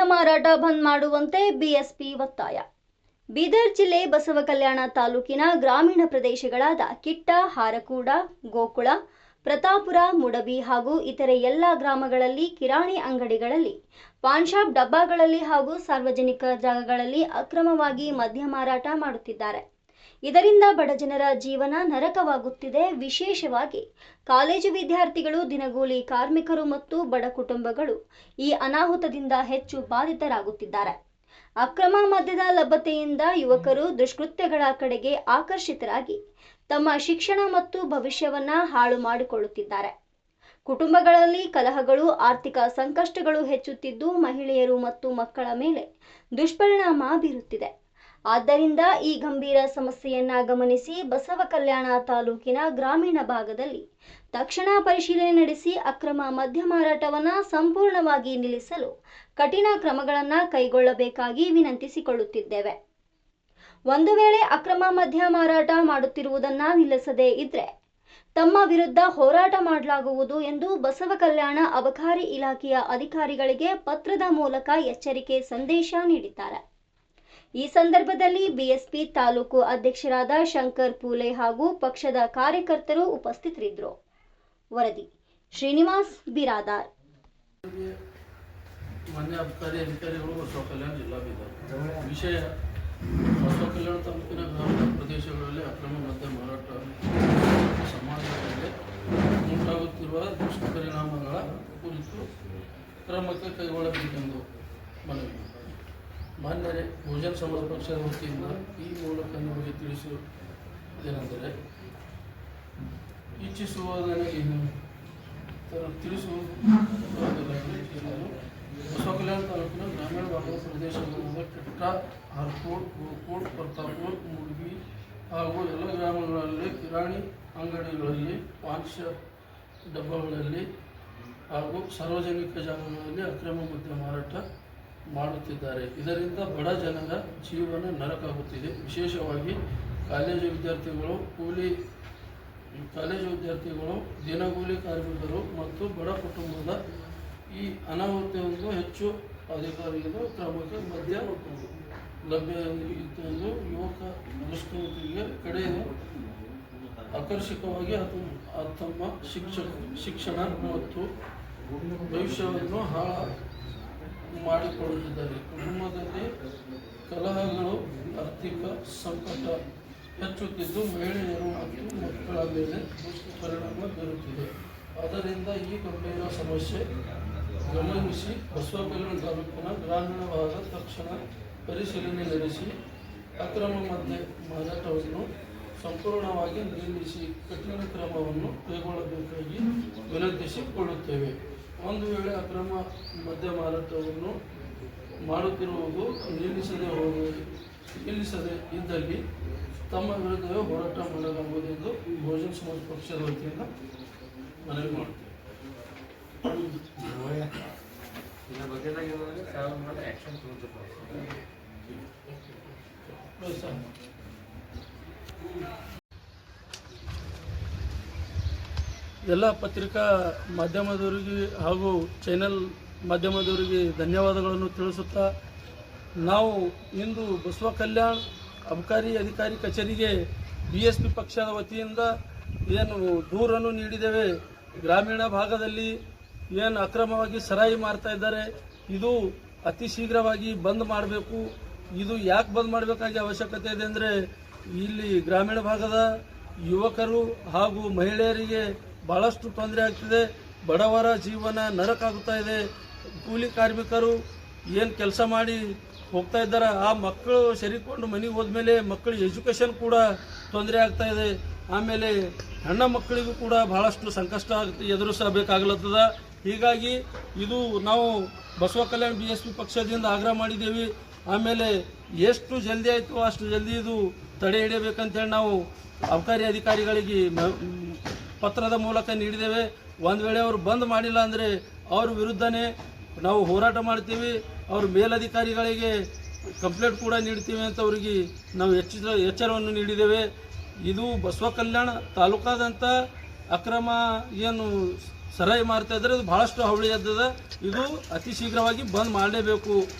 ಮದ್ಯ ಮಾರಾಟ ಬಂದ್ ಮಾಡುವಂತೆ ಬಿಎಸ್ಪಿ ಒತ್ತಾಯ. ಬೀದರ್ ಜಿಲ್ಲೆ ಬಸವಕಲ್ಯಾಣ ತಾಲೂಕಿನ ಗ್ರಾಮೀಣ ಪ್ರದೇಶಗಳಾದ ಕಿಟ್ಟ, ಹಾರಕೂಡ, ಗೋಕುಳ, ಪ್ರತಾಪುರ, ಮುಡಬಿ ಹಾಗೂ ಇತರೆ ಎಲ್ಲ ಗ್ರಾಮಗಳಲ್ಲಿ ಕಿರಾಣಿ ಅಂಗಡಿಗಳಲ್ಲಿ, ಪಾನ್ ಶಾಪ್ ಡಬ್ಬಗಳಲ್ಲಿ ಹಾಗೂ ಸಾರ್ವಜನಿಕ ಜಾಗಗಳಲ್ಲಿ ಅಕ್ರಮವಾಗಿ ಮದ್ಯ ಮಾರಾಟ ಮಾಡುತ್ತಿದ್ದಾರೆ. ಇದರಿಂದ ಬಡಜನರ ಜೀವನ ನರಕವಾಗುತ್ತಿದೆ. ವಿಶೇಷವಾಗಿ ಕಾಲೇಜು ವಿದ್ಯಾರ್ಥಿಗಳು, ದಿನಗೂಲಿ ಕಾರ್ಮಿಕರು ಮತ್ತು ಬಡ ಕುಟುಂಬಗಳು ಈ ಅನಾಹುತದಿಂದ ಹೆಚ್ಚು ಬಾಧಿತರಾಗುತ್ತಿದ್ದಾರೆ. ಅಕ್ರಮ ಮದ್ಯದ ಲಭ್ಯತೆಯಿಂದ ಯುವಕರು ದುಷ್ಕೃತ್ಯಗಳ ಕಡೆಗೆ ಆಕರ್ಷಿತರಾಗಿ ತಮ್ಮ ಶಿಕ್ಷಣ ಮತ್ತು ಭವಿಷ್ಯವನ್ನ ಹಾಳು ಮಾಡಿಕೊಳ್ಳುತ್ತಿದ್ದಾರೆ. ಕುಟುಂಬಗಳಲ್ಲಿ ಕಲಹಗಳು, ಆರ್ಥಿಕ ಸಂಕಷ್ಟಗಳು ಹೆಚ್ಚುತ್ತಿದ್ದು ಮಹಿಳೆಯರು ಮತ್ತು ಮಕ್ಕಳ ಮೇಲೆ ದುಷ್ಪರಿಣಾಮ ಬೀರುತ್ತಿದೆ. ಆದ್ದರಿಂದ ಈ ಗಂಭೀರ ಸಮಸ್ಯೆಯನ್ನ ಗಮನಿಸಿ ಬಸವಕಲ್ಯಾಣ ತಾಲೂಕಿನ ಗ್ರಾಮೀಣ ಭಾಗದಲ್ಲಿ ತಕ್ಷಣ ಪರಿಶೀಲನೆ ನಡೆಸಿ ಅಕ್ರಮ ಮದ್ಯ ಮಾರಾಟವನ್ನು ಸಂಪೂರ್ಣವಾಗಿ ನಿಲ್ಲಿಸಲು ಕಠಿಣ ಕ್ರಮಗಳನ್ನು ಕೈಗೊಳ್ಳಬೇಕಾಗಿ ವಿನಂತಿಸಿಕೊಳ್ಳುತ್ತಿದ್ದೇವೆ. ಒಂದು ವೇಳೆ ಅಕ್ರಮ ಮದ್ಯ ಮಾರಾಟ ಮಾಡುತ್ತಿರುವುದನ್ನು ನಿಲ್ಲಿಸದೇ ಇದ್ರೆ ತಮ್ಮ ವಿರುದ್ಧ ಹೋರಾಟ ಮಾಡಲಾಗುವುದು ಎಂದು ಬಸವಕಲ್ಯಾಣ ಅಬಕಾರಿ ಇಲಾಖೆಯ ಅಧಿಕಾರಿಗಳಿಗೆ ಪತ್ರದ ಮೂಲಕ ಎಚ್ಚರಿಕೆ ಸಂದೇಶ ನೀಡಿದ್ದಾರೆ. ಈ ಸಂದರ್ಭದಲ್ಲಿ ಬಿಎಸ್ಪಿ ತಾಲೂಕು ಅಧ್ಯಕ್ಷರಾದ ಶಂಕರ್ ಪೂಲೆ ಹಾಗೂ ಪಕ್ಷದ ಕಾರ್ಯಕರ್ತರು ಉಪಸ್ಥಿತರಿದ್ದರು. ವರದಿ ಶ್ರೀನಿವಾಸ್ ಬಿರಾದಾರ್. ಮಾನ್ಯ ಅಬಕಾರಿ ಅಧಿಕಾರಿಗಳು ಬಸವಕಲ್ಯಾಣ ಜಿಲ್ಲಾ ಬೀದರ್. ವಿಷಯ ಬಸವಕಲ್ಯಾಣ ತಾಲೂಕಿನ ಗ್ರಾಮೀಣ ಪ್ರದೇಶಗಳಲ್ಲಿ ಅಕ್ರಮ ಮದ್ಯ ಮಾರಾಟ ಸಮಾಜದಲ್ಲಿ ಉಂಟಾಗುತ್ತಿರುವ ದುಷ್ಪರಿಣಾಮಗಳ ಕುರಿತು ಕ್ರಮಕ್ಕೆ ಕೈಗೊಳ್ಳಬೇಕೆಂದು ಮನವಿ. ಮಾನ್ಯರೇ, ಬಹುಜನ ಸಮಾಜ ಪಕ್ಷದ ವತಿಯಿಂದ ಈ ಮೂಲಕ ನಿಮಗೆ ತಿಳಿಸುವುದೇನೆಂದರೆ, ಬಸವಕಲ್ಯಾಣ ತಾಲೂಕಿನ ಗ್ರಾಮೀಣ ಭಾಗದ ಪ್ರದೇಶಗಳಾದ ಕಿಟ್ಟ, ಹರ್ಕೋಡ್, ಗೋಕೋಡ್, ಪ್ರತಾಪುರ, ಮುಡಬಿ ಹಾಗೂ ಎಲ್ಲ ಗ್ರಾಮಗಳಲ್ಲಿ ಕಿರಾಣಿ ಅಂಗಡಿಗಳಲ್ಲಿ, ಪಾನ್ ಶಾಪ್ ಡಬ್ಬಗಳಲ್ಲಿ ಹಾಗೂ ಸಾರ್ವಜನಿಕ ಜಾಗಗಳಲ್ಲಿ ಅಕ್ರಮ ಮದ್ಯ ಮಾರಾಟ ಮಾಡುತ್ತಿದ್ದಾರೆ. ಇದರಿಂದ ಬಡ ಜನರ ಜೀವನ ನರಕಾಗುತ್ತಿದೆ. ವಿಶೇಷವಾಗಿ ಕಾಲೇಜು ವಿದ್ಯಾರ್ಥಿಗಳು, ದಿನಗೂಲಿ ಕಾರ್ಮಿಕರು ಮತ್ತು ಬಡ ಕುಟುಂಬದ ಈ ಅನಾಹುತವನ್ನು ಹೆಚ್ಚು ಅಧಿಕಾರಿಗಳು ಕ್ರಮಕ್ಕೆ ಮದ್ಯ ಲಭ್ಯ ಇತ್ತೆಂದು ಯುವಕ ದುಷ್ಕೃತ್ಯಕ್ಕೆ ಕಡೆ ಆಕರ್ಷಕವಾಗಿ ತಮ್ಮ ಶಿಕ್ಷಣ ಮತ್ತು ಭವಿಷ್ಯವನ್ನು ಹಾಳು ಮಾಡಿಕೊಳ್ಳುತ್ತಿದ್ದಾರೆ. ಕುಟುಂಬದಲ್ಲಿ ಕಲಹಗಳು, ಆರ್ಥಿಕ ಸಂಕಟ ಹೆಚ್ಚುತ್ತಿದ್ದು ಮಹಿಳೆಯರು ಮತ್ತು ಮಕ್ಕಳ ಮೇಲೆ ದುಷ್ಪರಿಣಾಮ ಬೀರುತ್ತಿದೆ. ಆದ್ದರಿಂದ ಈ ಗಂಭೀರ ಸಮಸ್ಯೆ ಗಮನಿಸಿ ಬಸವಕಲ್ಯಾಣ ತಾಲೂಕಿನ ಗ್ರಾಮೀಣ ಭಾಗ ತಕ್ಷಣ ಪರಿಶೀಲನೆ ನಡೆಸಿ ಅಕ್ರಮ ಮದ್ಯ ಮಾರಾಟವನ್ನು ಸಂಪೂರ್ಣವಾಗಿ ನಿಲ್ಲಿಸಿ ಕಠಿಣ ಕ್ರಮವನ್ನು ಕೈಗೊಳ್ಳಬೇಕಾಗಿ ವಿನಂತಿಸಿಕೊಳ್ಳುತ್ತೇವೆ. ಒಂದು ವೇಳೆ ಅಕ್ರಮ ಮದ್ಯ ಮಾರಾಟವನ್ನು ಮಾಡುತ್ತಿರುವುದು ನಿಲ್ಲಿಸದೇ ಇದ್ದಲ್ಲಿ ತಮ್ಮ ವಿರುದ್ಧವೇ ಹೋರಾಟ ಮಾಡಲಾಗುವುದೆಂದು ಬಹುಜನ ಸಮಾಜ ಪಕ್ಷದ ವತಿಯಿಂದ ಮನವಿ ಮಾಡುತ್ತೇವೆ. ಎಲ್ಲ ಪತ್ರಿಕಾ ಮಾಧ್ಯಮದವರಿಗೆ ಹಾಗೂ ಚಾನೆಲ್ ಮಾಧ್ಯಮದವರಿಗೆ ಧನ್ಯವಾದಗಳನ್ನು ತಿಳಿಸುತ್ತಾ, ನಾವು ಇಂದು ಬಸವಕಲ್ಯಾಣ ಅಬಕಾರಿ ಅಧಿಕಾರಿ ಕಚೇರಿಗೆ ಬಿಎಸ್ಪಿ ಪಕ್ಷದ ವತಿಯಿಂದ ಏನು ದೂರನ್ನು ನೀಡಿದ್ದೇವೆ. ಗ್ರಾಮೀಣ ಭಾಗದಲ್ಲಿ ಏನು ಅಕ್ರಮವಾಗಿ ಸರಾಯಿ ಮಾಡ್ತಾ ಇದ್ದಾರೆ, ಇದು ಅತಿ ಶೀಘ್ರವಾಗಿ ಬಂದ್ ಮಾಡಬೇಕು. ಇದು ಯಾಕೆ ಬಂದ್ ಮಾಡಬೇಕಾಗಿ ಅವಶ್ಯಕತೆ ಇದೆ ಅಂದರೆ, ಇಲ್ಲಿ ಗ್ರಾಮೀಣ ಭಾಗದ ಯುವಕರು ಹಾಗೂ ಮಹಿಳೆಯರಿಗೆ ಭಾಳಷ್ಟು ತೊಂದರೆ ಆಗ್ತಿದೆ. ಬಡವರ ಜೀವನ ನರಕಾಗುತ್ತಾ ಇದೆ. ಕೂಲಿ ಕಾರ್ಮಿಕರು ಏನು ಕೆಲಸ ಮಾಡಿ ಹೋಗ್ತಾ ಇದ್ದಾರೆ, ಆ ಮಕ್ಕಳು ಸೇರಿಕೊಂಡು ಮನೆಗೆ ಹೋದ್ಮೇಲೆ ಮಕ್ಕಳ ಎಜುಕೇಷನ್ ಕೂಡ ತೊಂದರೆ ಆಗ್ತಾ ಇದೆ. ಆಮೇಲೆ ಹೆಣ್ಣು ಮಕ್ಕಳಿಗೂ ಕೂಡ ಭಾಳಷ್ಟು ಸಂಕಷ್ಟ ಎದುರಿಸಬೇಕಾಗ್ಲತ್ತದ. ಹೀಗಾಗಿ ಇದು ನಾವು ಬಸವಕಲ್ಯಾಣ ಬಿಎಸ್ಪಿ ಪಕ್ಷದಿಂದ ಆಗ್ರಹ ಮಾಡಿದ್ದೇವೆ. ಆಮೇಲೆ ಎಷ್ಟು ಜಲ್ದಿ ಆಯಿತು ಅಷ್ಟು ಜಲ್ದಿ ಇದು ತಡೆ ಹಿಡಿಯಬೇಕಂತೇಳಿ ನಾವು ಅಬಕಾರಿ ಅಧಿಕಾರಿಗಳಿಗೆ ಪತ್ರದ ಮೂಲಕ ನೀಡಿದ್ದೇವೆ. ಒಂದು ವೇಳೆ ಅವರು ಬಂದ್ ಮಾಡಿಲ್ಲ ಅಂದರೆ ಅವ್ರ ವಿರುದ್ಧನೇ ನಾವು ಹೋರಾಟ ಮಾಡ್ತೀವಿ. ಅವ್ರ ಮೇಲಧಿಕಾರಿಗಳಿಗೆ ಕಂಪ್ಲೇಂಟ್ ಕೂಡ ನೀಡ್ತೀವಿ ಅಂತ ಅವರಿಗೆ ನಾವು ಎಚ್ಚರವನ್ನು ನೀಡಿದ್ದೇವೆ. ಇದು ಬಸವಕಲ್ಯಾಣ ತಾಲೂಕಾದಂಥ ಅಕ್ರಮ ಏನು ಸರಾಯಿ ಮಾರ್ತಾ ಇದ್ದಾರೆ. ಇದು ಭಾಳಷ್ಟು ಹವಳಿ ಎದ್ದದ. ಇದು ಅತಿ ಶೀಘ್ರವಾಗಿ ಬಂದ್ ಮಾಡಲೇಬೇಕು.